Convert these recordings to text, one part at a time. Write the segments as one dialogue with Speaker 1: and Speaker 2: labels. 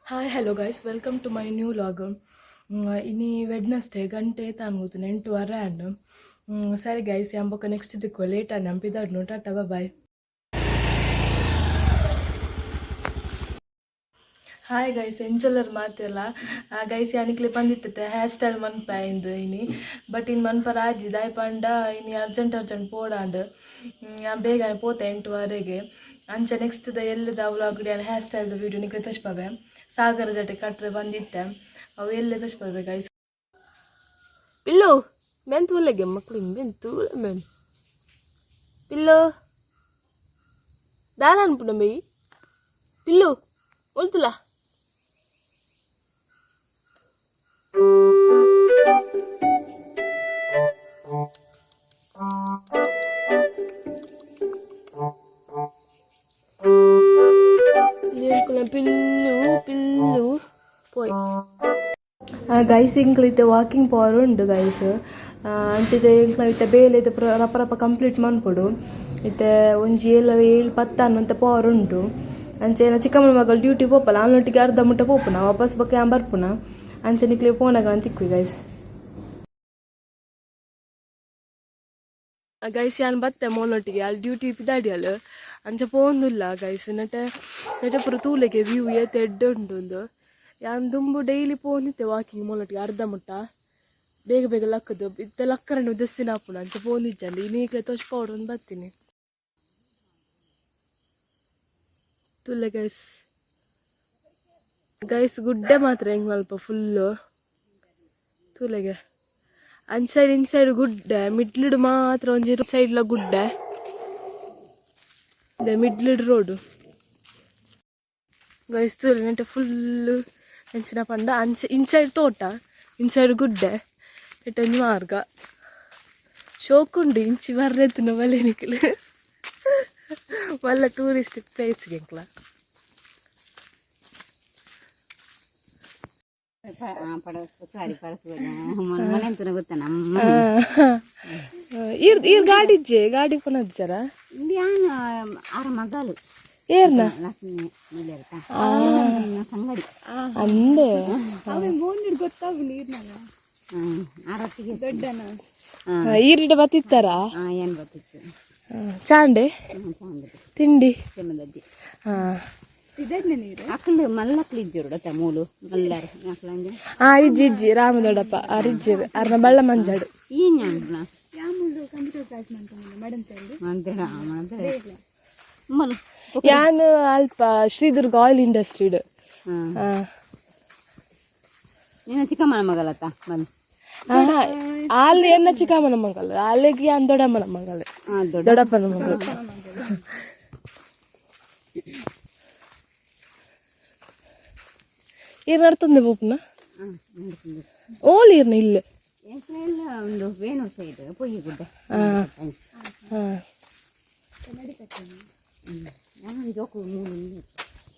Speaker 1: Hi hello guys welcome to my new vlog. ಇನ್ನು Wednesday ಗಂಟೆ ತಾನ್ಗೋತೀನಿ 8:15 ಅಂಡ್ ಸರಿ ಗೈಸ್ ಎಂಬಕ ನೆಕ್ಸ್ಟ್ ದಿಕ್ಕು ಲೇಟ್ ಅನ್ನ ನಂಪಿದಾಡ್ನು ಟಾಟಾ ಬಾಯ್. ಹಾಯ್ ಗೈಸ್ ಎಂಚೊಲ್ಲರು ಮಾತಿಲ್ಲ ಗೈಸ್ ಯಾನಿಕ್ಲೆ ಬಂದಿತ್ತೆ ಹೇರ್ ಸ್ಟೈಲ್ ಮನ್ಪಾಯಿಂದು ಇನಿ ಬಟ್ ಇನ್ನು ಮನ್ಪರ ಆಜಿ ದಾಯ್ ಪಂಡ ಇನ್ನು ಅರ್ಜೆಂಟ್ ಪೋಡಾಂಡು ಬೇಗನೆ ಪೋತೆ 8:15ಗೆ ಅಂಚ ನೆಕ್ಸ್ಟ್ ಎಲ್ಲದ ವ್ಲಾಗ್ ಹೇರ್ ಸ್ಟೈಲ್ದು ವೀಡಿಯೋ ನಿಕ್ಲೆ ತಚ್ಪಾವೆ ಸಾಗರ ಜೊತೆ ಕಟ್ರೆ ಬಂದಿತ್ತೆ ಅವು ಎಲ್ಲೇ ತಚ್ಪಾವೆ ಗೈಸ್. ಪಿಲ್ಲು ಮೆಂತುಲೆಗೆ ಮಕ್ಕಳು ಮೆಂತು ಮೆನ್ ಪಿಲ್ಲು ದಾನ ಅನ್ಪುಣ ಮೇಯಿ ಪಿಲ್ಲು ಒಳ್ತುಲ ಪಿಲ್ಲು ಪಿಲ್ಲು ಪೋಯ್ ಗೈಸ್ ಇಂಕ್ಲೈತೆ ವಾಕಿಂಗ್ ಪವರ್ ಉಂಡು ಗೈಸ್ ಅಂಚಿದೆ ಇಂಕ್ಲೈತೆ ಬೇಲೆ ರಪ್ಪ ಕಂಪ್ಲೀಟ್ ಮನ್ಪೊಡು ಇತ್ತೆ ಒಂಜಿ 7-10 ಅನ್ನುವಂಥ ಪವರ್ ಉಂಟು. ಅಂಚೆನ ಚಿಕ್ಕಮ್ಮನ ಮಗಳು ಡ್ಯೂಟಿ ಪೋಪಲ್ಲ ಅವನೊಟ್ಟಿಗೆ ಅರ್ಧ ಮುಟ್ಟ ಪೋಪುನ ವಾಪಸ್ ಬಕ್ಕೆ ಬರ್ಪುನ ಅಂಚೆ ನಿಕ್ಲೆ ಫೋನಾಗ ತಿಕ್ವಿ ಗೈಸ್. ಗೈಸ್ ಯಾನ್ ಬತ್ತೆ ಮೋನೊಟ್ಟಿಗೆ ಅಲ್ಲಿ ಡ್ಯೂಟಿ ಪಿದಾಡಿಯಲ್ಲ ಅಂಚ ಪೋಂದಿಲ್ಲ ಗೈಸ್ ನೆಟೆ ಪುರ ತೂಲೆಗೆ ವ್ಯೂ ಏತೆ ಎಡ್ಡೆ ಉಂಟು ಯಾನ್ ದುಂಬು ಡೈಲಿ ಪೋಂದಿತ್ತೆ ವಾಕಿಂಗ್ ಮೋನೊಟ್ಟಿಗೆ ಅರ್ಧ ಮುಟ್ಟ ಬೇಗ ಲಕ್ಕದು ಇತ್ತೆ ಲಕ್ಕರನ್ನು ದಸ್ಸಿನ ಹಾಪುನ ಅಂಚ ಪೋಂದಿಜ್ಜಂಡಿ ಇನ್ನೀಗ್ಲೆ ತೊಚ್ ಪೌಡರ್ ಒಂದು ಬರ್ತೀನಿ ತುಲೆ ಗೈಸ್ ಗುಡ್ಡೆ ಮಾತ್ರ ಹೆಂಗ್ ಸ್ವಲ್ಪ ಫುಲ್ಲು ತುಲೆಗೆ ಇನ್ಸೈಡ್ ಗುಡ್ಡೆ ಮಿಡ್ಲಿಡ್ ಮಾತ್ರ ಒಂಜಿ ಸೈಡ್ಲ ಗುಡ್ಡೆ ಇದೆ ಮಿಡ್ಲಿಡ್ ರೋಡು ಗೈಸ್ ತುಲೆ ನೆಂಟೆ ಫುಲ್ಲು ಹೆಂಚಿನ ಪಂಡ ಇನ್ಸೈಡ್ ತೋಟ ಇನ್ಸೈಡ್ ಗುಡ್ಡೆ ನೆಟ್ಟೊಂಜಿ ಮಾರ್ಗ ಶೋಕುಂಡು ಇಂಚಿ ಬರ್ರೆತ್ತಿನ ಮಲೆ ನಿಕ್ಲು ಮಲ್ಲ ಟೂರಿಸ್ಟ್ ಪ್ಲೇಸ್ಗೆ ಎಂಕ್ಲ ಈರ್ ಗಾಡಿಜ್ಜೆ ಗಾಡಿ ಪುನಜ್ಜರ
Speaker 2: ಆರ ಮಗಳು
Speaker 1: ಏರ್ನ ಅಂದೆ
Speaker 2: ಗೊತ್ತಾಗ ನೀರ್ನಾಗ ಆರೊಟ್ಟಿಗೆ ದೊಡ್ಡನ
Speaker 1: ಈರಿಡ ಬತ್ತಿತ್ತಾರ
Speaker 2: ಏನ್ ಬರ್ತಿತ್ತು
Speaker 1: ಚಾಂಡೆ ತಿಂಡಿ
Speaker 2: ಚೆನ್ನದದ್ದಿ
Speaker 1: ನೀರು
Speaker 2: ಅಕ್ಕಲು ಮಲ್ಲಕ್ಲು ಇದ್ದಿರು ಮೂಲು ಮಲ್ಲರು
Speaker 1: ಇಜ್ಜಿ ರಾಮದೊಡಪ್ಪ ಅರಿಜ್ಜಿ ಅರ್ನ ಬಳ್ಳ ಮಂಜಾಡು
Speaker 2: ಈ
Speaker 1: ಯಾನ್ ಅಲ್ಪ ಶ್ರೀದುರ್ಗ ಆಯಿಲ್ ಇಂಡಸ್ಟ್ರಿಡ್
Speaker 2: ಚಿಕ್ಕಮ್ಮನ ಮಗಳತ್ತ ಬಂದು
Speaker 1: ಅಲ್ಲಿ ಎನ್ನ ಚಿಕ್ಕಮ್ಮನ ಮಗಳು ಅಲ್ಲಿಗೆ ಯಾನ್ ದೊಡ್ಡಮ್ಮನ ಮಗಳು ದೊಡ್ಡಪ್ಪನ ಮಗಳು ಏನ್ ನಡ್ತಂದೆ ಪೋಪುನ ಓಲಿ ಇರ್ನ ಇಲ್ಲೇ
Speaker 2: ಒಂದು ವೇಣು ಸೈಡ್ ಪೊಯ್ಯಿ ಗುಡ್ಡ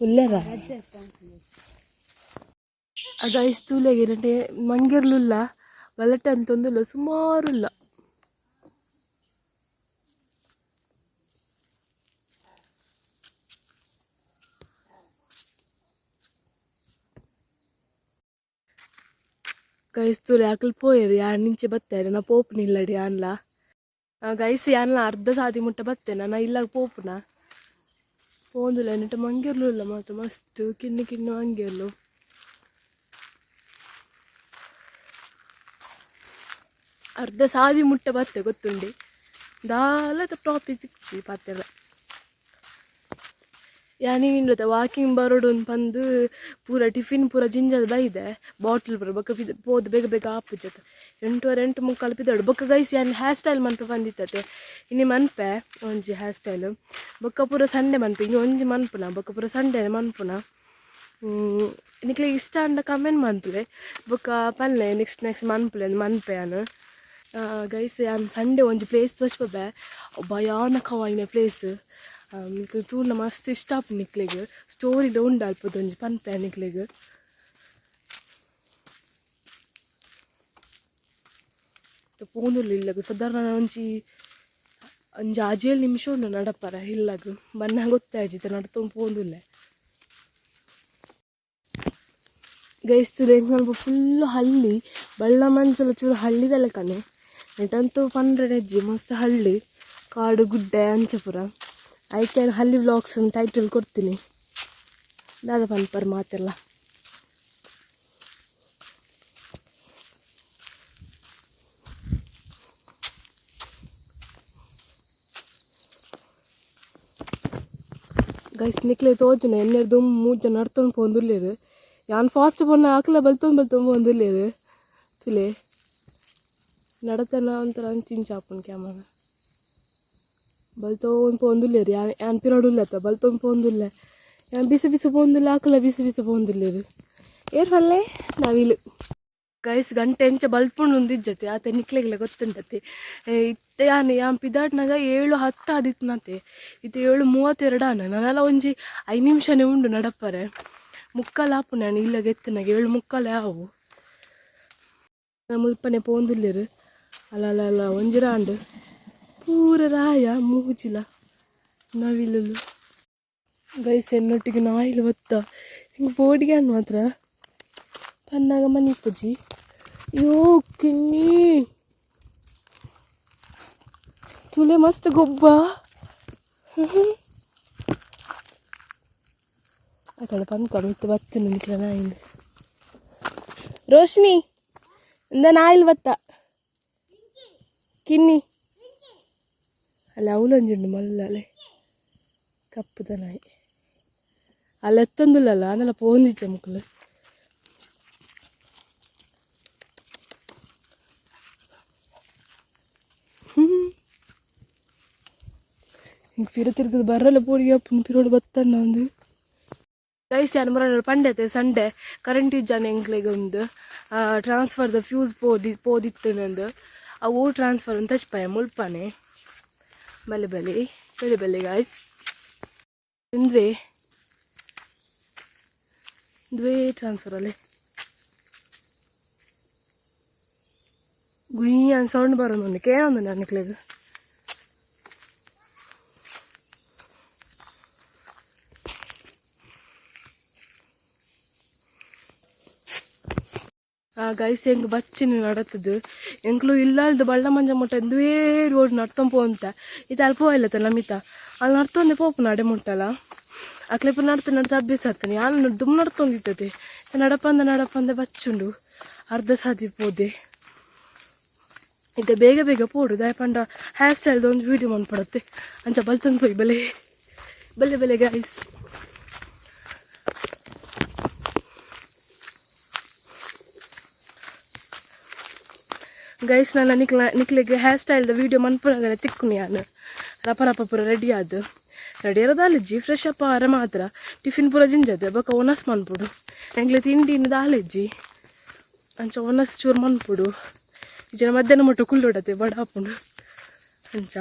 Speaker 1: ಉಲ್ಲೇರ ಗೈಸ್ ತೂಲೆಗೆ ನಟೆ ಮಂಗಿರ್ಲಿಲ್ಲ ಬಲಟೆ ಅಂತಂದಿಲ್ಲ ಸುಮಾರುಲ್ಲ ಗೈಸ್ ತೂಲೆ ಆಕಲ್ ಪೋಯರು ಯಾರು ನಿಂಚೆ ಬತ್ತೇನೆ ನಾ ಪೋಪುನಿಲ್ಲಡಿ ಅನ್ಲ ಗೈಸ್ ಯಾನ್ಲ ಅರ್ಧ ಸಾದಿ ಮುಟ್ಟ ಬತ್ತೇನ ನಾ ಇಲ್ಲಾಗ ಪೋಪುನ ಪೋಂದಿಲ್ಲ ನೆಟ್ಟ ಮಂಗಿರ್ಲು ಇಲ್ಲ ಮಾತ್ರ ಮಸ್ತ್ ಕಿನ್ನು ಮಂಗಿರ್ಲು ಅರ್ಧ ಸಾದಿ ಮುಟ್ಟ ಬತ್ತೆ ಗೊತ್ತುಂಡಿ ದಾಲದ ಟಾಪಿಕ್ ಸಿಕ್ಸಿ ಪಾತೆಲ್ಲ ಯಾನಿಂದ ವಾಕಿಂಗ್ ಬರೋಡು ಬಂದು ಪೂರ ಟಿಫಿನ್ ಪೂರ ಜಿಂಜದ ಬೈದೆ ಬಾಟ್ಲ್ ಪೂರ ಬೊಕ್ಕ ಪೋದು ಬೇಗ ಆಪುಜತ್ 8:30 ಪಿದಾಡು ಬೊಕ್ಕ ಗೈಸ್ ಯಾನ್ ಹೇರ್ ಸ್ಟೈಲ್ ಮನ್ಪೆ ಬಂದಿತ್ತತೆ ಇನ್ನು ಮನ್ಪೆ ಒಂಜಿ ಹೇರ್ ಸ್ಟೈಲ್ ಬೊಕ್ಕ ಪೂರ ಸಂಡೆ ಮನ್ಪೆ ಇನ್ನು ಒಂಜಿ ಮನ್ಪುನ ಬೊಕ್ಕ ಪೂರ ಸಂಡೆ ಮನ್ಪುನ ನಿಕ್ಲೆ ಇಷ್ಟ ಅಂಡ ಕಮೆಂಟ್ ಮನ್ಪುಲೆ ಬೊಕ್ಕ ಪಲ್ಲೆ ನೆಕ್ಸ್ಟ್ ಮನ್ಪುಲೆ ಮನ್ಪೆ ಯಾನು ಗೈಸ್ ಯಾನ್ ಸಂಡೆ ಒಂಜಿ ಪ್ಲೇಸ್ ತೋಚ್ಪೆ ಭಯಾನಕವಾಯಿನ ಪ್ಲೇಸ್ ನಿಕ್ಲೆ ತೂರ್ನ ಮಸ್ತ್ ಇಷ್ಟ ಆಪು ನಿಕ್ಲೆಗ್ ಸ್ಟೋರಿಲ ಉಂಡು ಅಲ್ಪದ ಒಂಜಿ ಪನ್ಪೆ ನಿಕ್ಲೆಗ್ ಪೋಂದುಲ್ಲ ಸಾಧಾರಣ ಒಂಜಿ 5-6 ನಿಮಿಷ ಉಂಡು ನಡಪರ ಇಲ್ಲಗ ಬಣ್ಣ ಗೊತ್ತಾಯ್ತು ನಡ್ತೊಂದು ಪೋಂದುಲ್ಲೆ ಗೈಸ್ತಿಲ್ಲ ಹೆಂಗೆ ಸ್ವಲ್ಪ ಫುಲ್ಲು ಹಳ್ಳಿ ಬಳ್ಳ ಮಂಚಲ ಚೂರು ಹಳ್ಳಿದಲ್ಲ ಕಣೆ ನೆಟಂತೂ ಪಂಡ್ರೆಡ್ಜಿ ಮಸ್ತ್ ಹಳ್ಳಿ ಕಾಡು ಗುಡ್ಡೆ ಅಂಚಪುರ ಆಯ್ಕೆ ಹಳ್ಳಿ ವ್ಲಾಗ್ಸ್ ಟೈಟಲ್ ಕೊಡ್ತೀನಿ ದಾದ ಪನ್ಪರ್ ಮಾತೆಲ್ಲ ಗೈಸ್ ನಿಕ್ಲೆ ತೋಜುನ ಎನ್ನೆರ್ದು 3 ಜನ ನಡ್ಕೊಂಡು ಪೋಂದುಲ್ಲೇರು ಯಾನ್ ಫಾಸ್ಟ್ ಪೋನ ಆಕಲ ಬಲ್ತೊಂದು ಪೋಂದುಲ್ಲೇರು ತುಲೆ ನಡತನ ಒಂಥರ ಅಂಚಿಂಚಾಪುನ್ ಕ್ಯಾಮರ ಬಲ್ತೊಂದು ಪೋಂದುಲ್ಲೇರು ಯಾನ್ ಪಿರಡುಲ್ಲತ್ತ ಬಲ್ತೊಂದು ಪೋಂದುಲ್ಲೆ ಯಾನ್ ಬಿಸಿ ಬಿಸಿ ಪೋಂದುಲ್ಲ ಆಕಲ ಬಿಸಿ ಬಿಸಿ ಪೋಂದುಲ್ಲೇರು ಏರ್ ಫಲ್ಲೆ ನಾವಿಲು ಗೈಸ್ ಗಂಟೆ ಎಂಚ ಬಲ್ಪುಂಡು ಒಂದಿಜ್ಜತೆ ಆತ ನಿಕ್ಲೆಗ್ಲೆ ಗೊತ್ತುಂಟತೆ ಇತ್ತೆ ಯಾನ್ ಪಿದಾಟ್ನಾಗ 7:10 ಆದಿತ್ನತೆ ಇದು 7:32 ನಾನೆಲ್ಲ ಒಂಜಿ 5 ನಿಮಿಷನೇ ಉಂಡು ನಡಪ್ಪರೆ ಮುಕ್ಕಾಲು ಆಪು ನಾನು ಇಲ್ಲ ಗೆತ್ತನಾಗ 7:45 ಆವು ಮುಲ್ಪನೆ ಪೋಂದುಲ್ಲೇರು ಅಲ್ಲ ಒಂಜಿರಾಂಡು ಪೂರ ರಾಯ ಮೂಜಿಲ ನವಿಲು ಗೈಸ್ ಎನ್ನೊಟ್ಟಿಗೆ ನಾಯಿಲು ಬತ್ತ ಹಿಂಗೆ ಬೋಡಿಗೆ ಅನ್ನು ಮಾತ್ರ ಪನ್ನಾಗ ಮನಿ ಪೂಜಿ ಅಯ್ಯೋ ಕಿನ್ನಿ ತುಲೆ ಮಸ್ತ್ ಗೊಬ್ಬ ಆ ಕಡೆ ಪನ್ಕೊಂಡು ಬತ್ತೀನಿ ನಿಕ್ಲ ನಾಯಿಲ್ ರೋಶಿನಿ ಇಂದ ನಾಯಿಲ್ ಬತ್ತ ಕಿನ್ನಿ ಅಲ್ಲ ಅವಲೊಂಜುಂಡು ಮಲ್ಲಲೆ ಕಪ್ಪುದ ನಾಯಿ ಅಲ್ಲ ಎತ್ತೊಂದುಲ್ಲಲ್ಲ ಆನೆಲ್ಲ ಪೋಂದಿಚ್ಚೆ ಮುಕ್ಕಲು ಪಿರ ತಿರ್ಗದು ಬರಲ್ಲ ಪೋಡಿಗೆ ಅಪ್ಪನ ಪಿರೋಡು ಬತ್ತಣ್ಣ ಒಂದು ಗೈಸ್ ಯಾನ್ ಬರೋಣ ಪಂಡತೆ ಸಂಡೆ ಕರೆಂಟ್ ಇಜ್ಜಾನ ಎಂಕ್ಲೆಗೆ ಒಂದು ಟ್ರಾನ್ಸ್ಫರ್ದ ಫ್ಯೂಸ್ ಪೋದಿತ್ತನಂದು ಅವು ಟ್ರಾನ್ಸ್ಫರ್ ಅಂತ ಹಚ್ಪಾಯ ಮುಲ್ಪಾನೆ ಬೆಲೆ ಗಾಯ್ಸ್ ದ್ವೇ ಟ್ರಾನ್ಸ್ಫರ್ ಅಲ್ಲೇ ಗುಯ್ ಅಂತ ಸೌಂಡ್ ಬರೋದು ಕೇಳೊಂದು ನನಕ್ಲೆದು ಗೈಸ್ ಹೆಂಗೆ ಬಚ್ಚಿನ ನಡತ್ತದು ಎಂಕ್ಲು ಇಲ್ಲಲ್ದು ಬಳ್ಳ ಮಂಜ ಮುಟ್ಟ ಎಂದುವೇ ರೋಡ್ ನಡ್ತೊಂದು ಪೋಂತ ಇದು ಅಲ್ಪ ಇಲ್ಲತ್ತ ನಮಿತ ಅಲ್ಲಿ ನಡ್ತೊಂದೆ ಪೋಪು ನಡೆ ಮುಟ್ಟಲ್ಲ ಅಕ್ಲೆಪ್ಪ ನಡ್ತ ಅಭ್ಯಾಸ ಆಗ್ತಾನೆ ಯಾನು ದುಮ್ ನಡ್ತೊಂದಿರ್ತದೆ ನಡಪಂದ ಬಚ್ಚುಂಡು ಅರ್ಧ ಸಾದಿ ಪೋದೆ ಇದು ಬೇಗ ಪೋಡು ದಯಪಂಡ ಹೇರ್ ಸ್ಟೈಲ್ದು ಒಂದು ವೀಡಿಯೋ ಮಾಡ್ಪಡತ್ತೆ ಅಂಚ ಬಲ್ತಂದು ಪೋಯ್ ಬೆಲೆ ಗೈಸ್ ಗೈಸ್ ನಾನು ನಿಕ್ಲಿಗೆ ಹೇರ್ ಸ್ಟೈಲ್ದ ವೀಡಿಯೋ ಮನ್ಪುರಾಗನೆ ತಿಕ್ಕುನಿ ನಾನು ರಪ ಪೂರ ರೆಡಿ ಇರೋದು ಅಲ್ಲಿಜ್ಜಿ ಫ್ರೆಶ್ ಅಪ್ ಆರ ಮಾತ್ರ ಟಿಫಿನ್ ಪೂರ ಜಿಂಜದೆ ಬೊಕ್ಕ ಒನಸ್ ಮನ್ಪುಡು ಎಂಗ್ಲೆ ತಿಂಡಿನ ದಾಲೆಜ್ಜಿ ಅಂಚ ಒನಸ್ ಚೂರು ಮನ್ಪುಡು ಈಜನ ಮಧ್ಯಾಹ್ನ ಮುಟ್ಟು ಕುಲ್ಲುಡತ್ತೆ ಬಡ ಹಾಪುಂಡು ಅಂಚ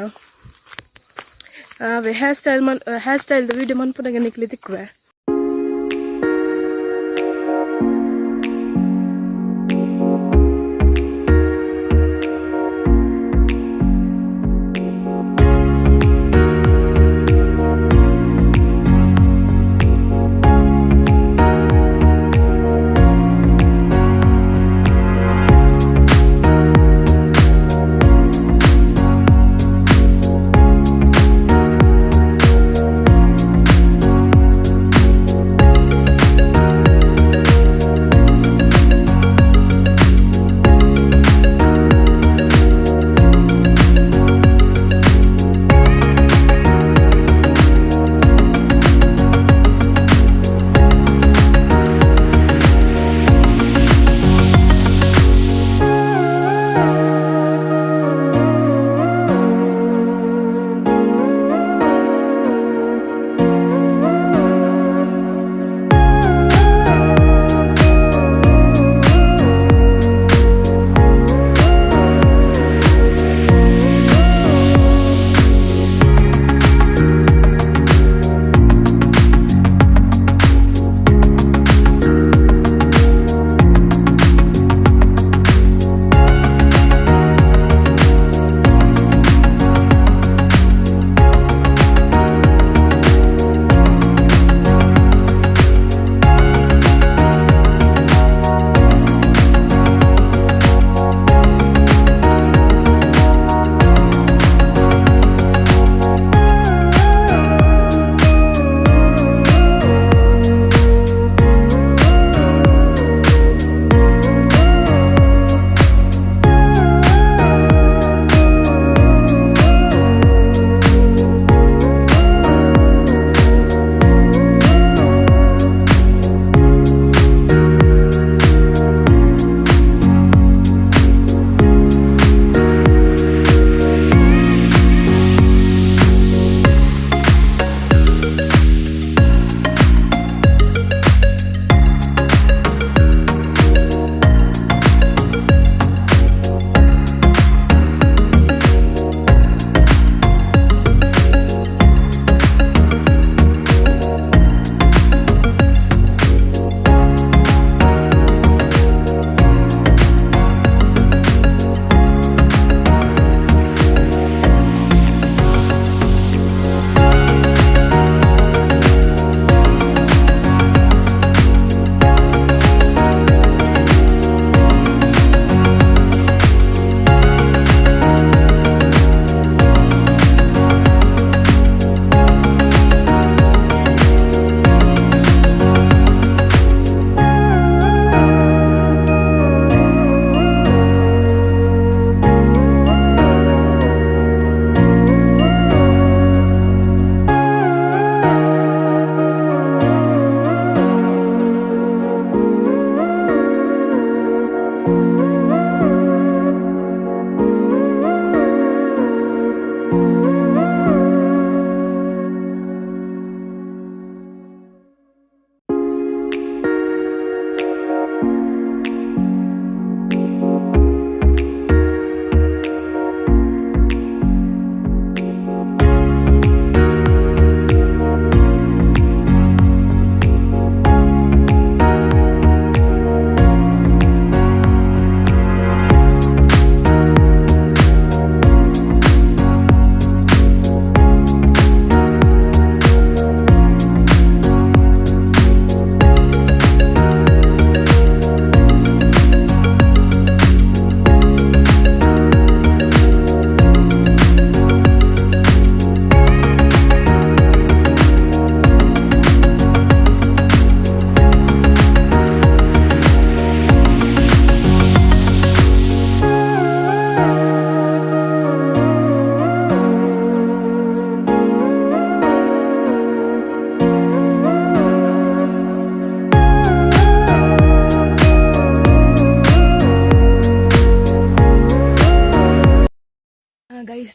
Speaker 1: ಹೇರ್ ಸ್ಟೈಲ್ದ ವೀಡಿಯೋ ಮನ್ಪುರಾಗ ನಿಕ್ಲಿ ತಿಕ್ಕುವೆ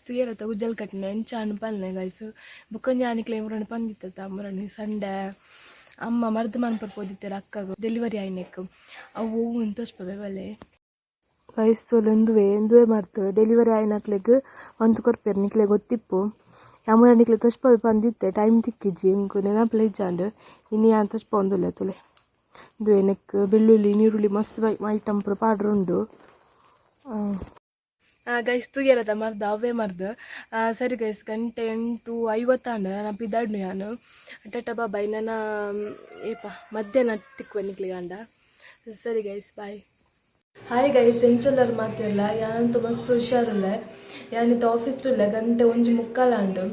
Speaker 1: ತುಯ್ಯರತ್ತ ಉಜ್ಜಲ್ ಕಟ್ಟಿನ ಎಂಚಾನು ಪಲ್ಲೆ ಗೈಸ್ ಬುಕ್ಕೊಂಜಿ ಆನಿಕ್ಲೆ ಮುರಣ್ಣು ಪಂದಿತ್ತ ಮುರಣ್ಣು ಸಂಡೆ ಅಮ್ಮ ಮರ್ದು ಮನ್ಪರ್ ಪೋದಿತ್ತಾರೆ ಅಕ್ಕಗ ಡೆಲಿವರಿ ಆಯ್ನೆಕ್ ಅವು ಅಂತ ತೋರಿಸ್ಬೇಕಲ್ಲೇ ಗೈಸ್ ಎಂದುವೆ ಮಾಡ್ತು ಡೆಲಿವರಿ ಆಯ್ನಕ್ಲೆಗ್ ಒಂದು ಕೊರ್ಪೇರು ನಿಕ್ಲೆ ಗೊತ್ತಿಪ್ಪು ಯಾಮೂರ ನಿಕ್ಲೆ ತೋರಿಸ್ಬೋದು ಬಂದಿತ್ತೆ ಟೈಮ್ ತಿಕ್ಕಿಜ್ಜಿ ಇಂಕು ನೆನಪಲೆ ಇಜ್ಜಾಂಡು ಇನ್ನು ಯಾನ್ ತೋರಿಸ್ಬೋಂದುಲ್ಲ ತುಲೆ ಇದು ನೆಕ್ ಬೆಳ್ಳುಳ್ಳಿ ನೀರುಳ್ಳಿ ಮಸ್ತ್ ಐಟಮ್ ಪೂರ ಪಾಡ್ರು ಉಂಡು ಗೈಸ್ ತುಯ್ಯರದ ಮರ್ದು ಅವೇ ಮರ್ದು ಸರಿ ಗೈಸ್ ಗಂಟೆ 8:50 ನಾನು ಬಿದ್ದಾಡ್ನು ನಾನು ಟಟ ಬಾಯ್ ನನ್ನ ಏಪ ಮಧ್ಯಾಹ್ನ ತಿಕ್ಕುವ ನಿಕ್ಲಿಗಂಡ ಸರಿ ಗೈಸ್ ಬಾಯ್ ಹಾಯ್ ಗೈಸ್ ಎಂಚೊಲ್ಲರು ಮಾತಿರಲ್ಲ ಯಾನಂತೂ ಮಸ್ತ್ ಹುಷಾರಿಲ್ಲ ಯಾನಿತ್ತು ಆಫೀಸ್ಟುಲ್ಲ ಗಂಟೆ 1:45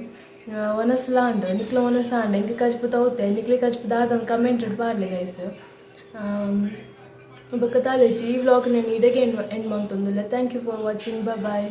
Speaker 1: ಒನಸ್ಲಾಂಡು ನಿಕ್ಲ ಒನಸಾಂಡು ಎಂಗೆ ಕಜ್ಪು ತೌತೆ ನಿಕ್ಲಿ ಕಜ್ಪು ದಾದಂದು ಕಮೆಂಟೆಡ್ ಪಾಡ್ಲೆ ಗೈಸ್ ಬೊಕ್ಕ ತಾಲೇಜಿ ಈ ವ್ಲಾಗ್ ನಾನು ಇಡೆಗೆ ಎಂಡ್ ಮಾಡ್ತೊಂದುಲ್ಲ thank you for watching bye